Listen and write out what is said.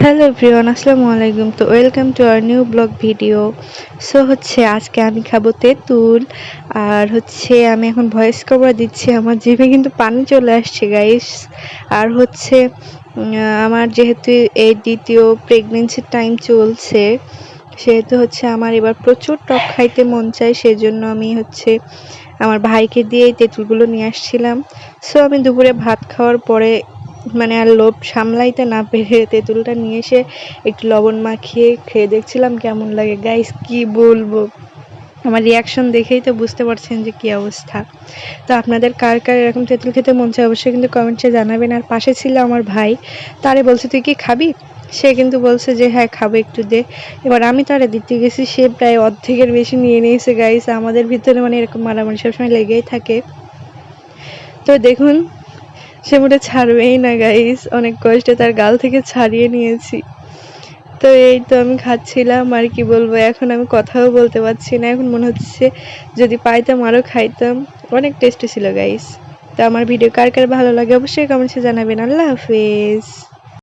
Hello everyone, আসসালামু আলাইকুম। তো welcome to our new blog video. So আজকে আমি খাবো তেঁতুল। আর আমি এখন ভয়েস কভার দিচ্ছি, আমার জিভে কিন্তু পানি চলে আসছে গাইস। আর আমার যেহেতু এই দ্বিতীয় প্রেগনেন্সির টাইম চলছে, সেহেতু আমার এবার প্রচুর টক খাইতে মন চায়। সেজন্য আমি আমার ভাইকে দিয়ে এই তেঁতুলগুলো নিয়ে আসছিলাম। সো আমি দুপুরে ভাত খাওয়ার পরে আর লোভ সামলাইতে না পেরে তেঁতুলটা নিয়ে এসে একটু লবণ মাখিয়ে খেয়ে দেখছিলাম কেমন লাগে। গাইস কি বলবো, আমার রিয়াকশন দেখেই তো বুঝতে পারছেন যে কি অবস্থা। তো আপনাদের কার কার এরকম তেঁতুল খেতে মন চায় অবশ্যই কিন্তু কমেন্টসে জানাবেন। আর পাশে ছিল আমার ভাই, তারে বলছে তুই কি খাবি, সে কিন্তু বলছে যে হ্যাঁ খাবো, একটু দে। এবার আমি তারে দিতে গেছি, সে প্রায় অর্ধেকের বেশি নিয়ে নিয়েছে। গাইস আমাদের ভিতরে এরকম মারামারি সবসময় লেগেই থাকে। তো দেখুন, সে মোটে ছাড়বেই না গাইস, অনেক কষ্টে তার গাল থেকে ছাড়িয়ে নিয়েছি। তো এই তো আমি খাচ্ছিলাম, আর কি বলবো, এখন আমি কথাও বলতে পারছি না। এখন মনে হচ্ছে যদি পাইতাম আরও খাইতাম। অনেক টেস্টি ছিল গাইস। তো আমার ভিডিও কার কার ভালো লাগে অবশ্যই কমেন্টসে জানাবেন। আল্লাহ হাফেজ।